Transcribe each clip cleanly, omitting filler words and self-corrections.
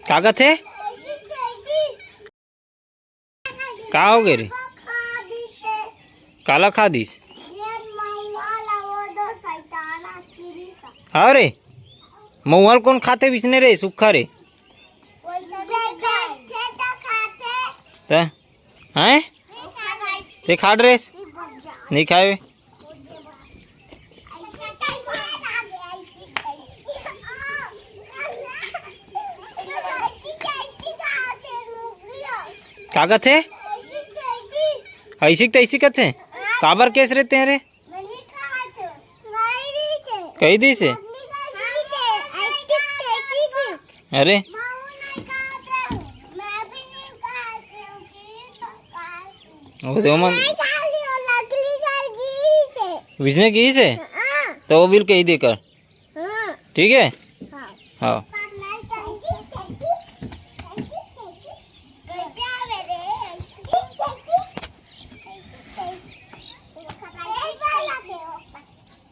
कागज है का हो गए रे काला खा दीस अरे मऊहल कौन खाते विसने रे सुखा रे हैं ते खाड़ रे नहीं खाए कागज है ऐसी तैसी कथे काबर कैसे रहते हैं रे कही दी से अरे विजने की से तो वो बिल कही देकर ठीक है हाँ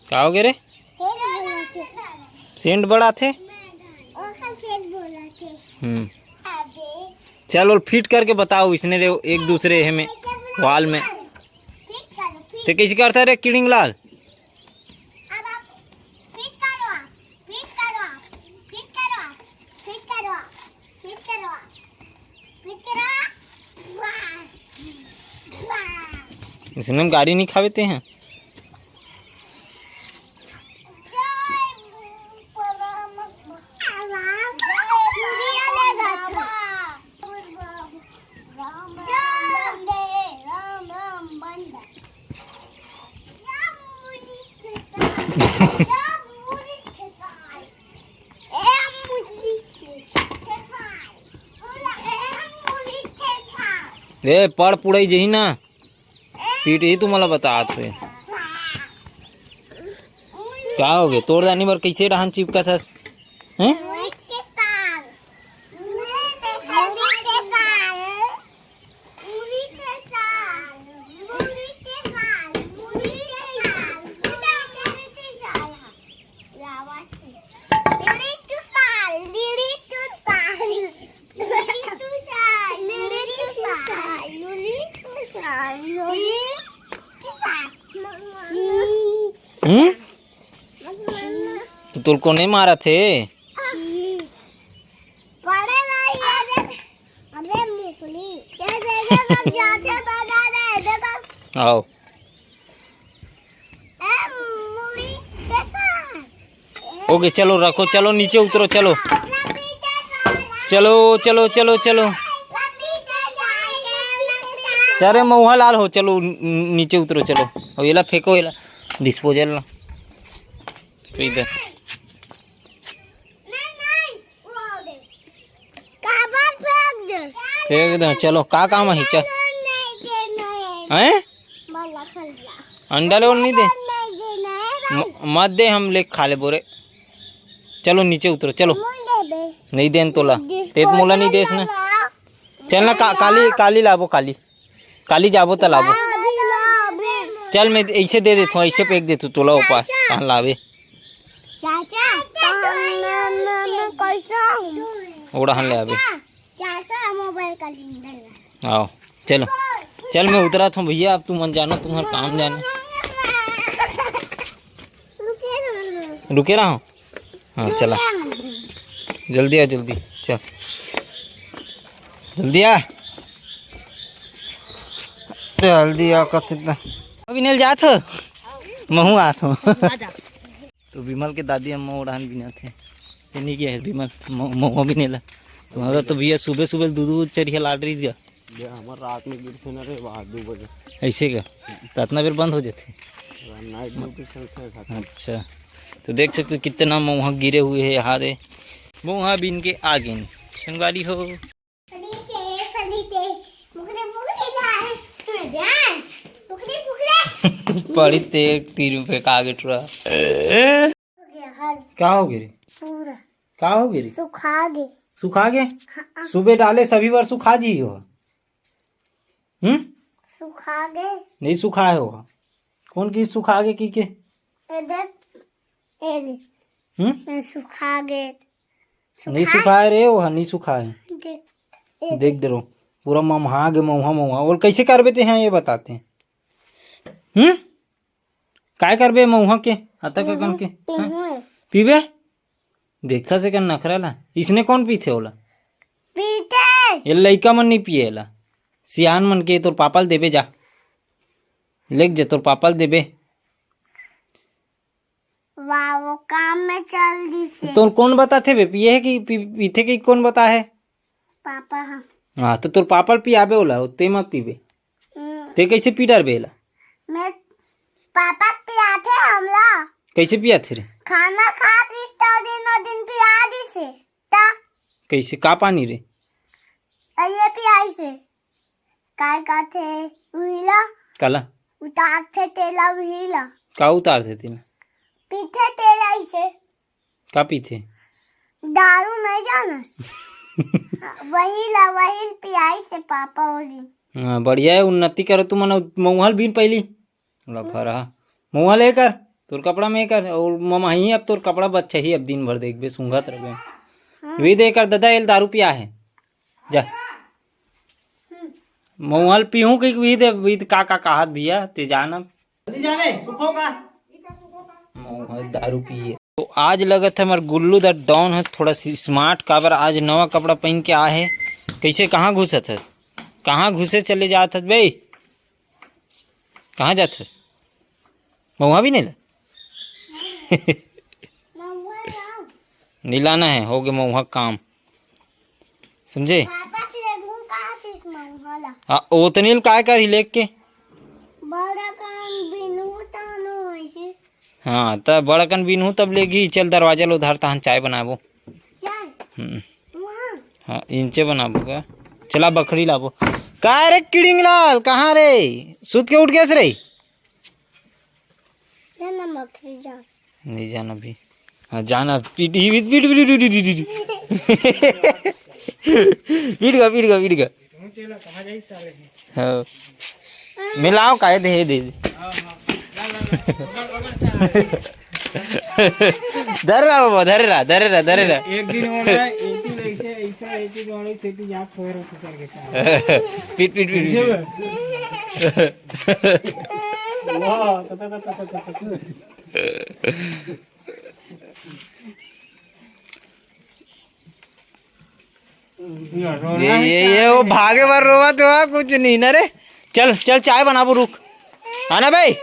क्या हो गया रे सेंट बड़ा थे चलो फिट करके बताओ इसने रे एक दूसरे हमें वाल में तो कैसे करता रे किड़िंग लाल इसने हम गाड़ी नहीं खावेते हैं रे पड़ पुड़ाई जही ना पीट ही तुम्हाला बतात है क्या हो गए तोड़ दानी बार कैसे रहन चिपका था हैं तो तुमको नहीं मारा थे आओ ओके चलो रखो चलो नीचे उतरो चलो चलो चलो चलो चलो चरे मऊहा लाल हो चलो नीचे उतरो चलो और ये फेंको ये डिस्पोजल ना तो इधर फेंक दे चलो का काम है चल हैं अंडा ले नहीं दे मत दे हम ले खा ले बोरे चलो नीचे उतरो चलो नहीं देन तोला तेत मोला नहीं देस ना चल ना काली काली लाबो काली काली जाबो तो लाबो चल मैं ऐसे दे देता हूँ ऐसे फेंक देता तोला उपास कहाँ लावे ओड़ा ले आवे आओ चलो चल मैं उतरा था भैया अब तुम मन जानो तुम्हारा काम जानो रुके रहा हूँ हाँ चला जल्दी आ जल्दी चल जल्दी आ जल्दी आ कितना अभी नेल जात महू आत हो तो विमल के दादी अम्मा उड़ान बिना थे नहीं गया विमल महुआ भी नेला तुम्हारा तो भैया सुबह सुबह दूध चरिया लाड रही दिया हमारे रात में गिरते ना रे 2 बजे ऐसे का रातना फिर बंद हो जाते नाइट ड्यूटी चलते अच्छा तो देख सकते हो कितना महुआ गिरे हुए है यहाँ दे महुआ बिन के आगे संगवारी हो पड़ी ते 3 रुपए का आगे टुरा क्या हो गए क्या हो गए सुखा गए सुबह डाले सभी बार सुखा जी हो सुखा गए नहीं सुखाए होगा कौन की सुखा गए की के सुखा गए नहीं सुखाए रे, वो नहीं सुखाए। देख दे रो पूरा ममहा गे, मऊहा मऊहा। और कैसे करबे ते हैं ये बताते हैं। काय करबे मऊहा के आता कर कन के पीबे? देखता से कन नखरा ला। इसने कौन पीथे ओला? पीते ये लइका मन नहीं पिएला, सियान मन के। तोर पापा ल देबे जा, लेक जे तोर पापा ल देबे। वाह वो काम में चल दी से। तोर कौन बताथे बे पिए है कि पीथे कि कौन बता है? पापा हाँ तो तोर पापा ल पियाबे ओला, ते मत पीबे। ते कैसे पी डर बेला? मैं पापा पियाथे हमला। कैसे पिया थे रे? खाना खा दिस तो दिन पिया दिसे ता। कैसे का पानी रे? ये पियाई से काय का थे उहिला काला उतार थे तेला उहिला। का उतार थे तेला? पीथे तेला इसे का पीथे? दारू नहीं जाना। वही पियाई से पापा होली। हाँ बढ़िया है, उन्नति करो तू। मन मऊहल बीन पहली लफरा मऊहल है कर तोर कपड़ा में कर। और ममा ही अब तोर कपड़ा बच्चा ही अब दिन भर देखबे सूंघत रहे। वे दे कर दादा एल दारू पिया है जा। मऊहल पीहू कि वी दे वी का कहत भैया ते जाना जावे सुखोगा मऊहल दारू पिए। तो आज लगत है हमार गुल्लू दा डॉन है थोड़ा स्मार्ट। काबर आज नवा कपड़ा पहन के आ है। कैसे कहाँ घुसत है? कहाँ घुसे चले जात है बे? कहाँ जात है? मऊहा भी नहीं ला नहीं लाना है, हो गया मऊहा काम, समझे? हाँ ओतनील काय कर ही लेके। हाँ तब बड़ा कन बीनू तब लेगी। चल दरवाजा लो उधार तहन चाय बनाबो। हाँ इंचे बनाबो का। चला बकरी लाबो। का रे किड़िंग लाल कहाँ रे? सुत के उठ गए रे? नहीं जाना भी। हाँ जाना। पीट गया। हाँ मिलाओ का दे धर रहा बाबा, धर रहा। एक दिन हो रहा है ऐसे जा फोर ऑफिसर के साथ पीट वाह ये वो भागे बार रोवा तो कुछ नहीं ना रे। चल चाय बनाबो रुक आना भाई।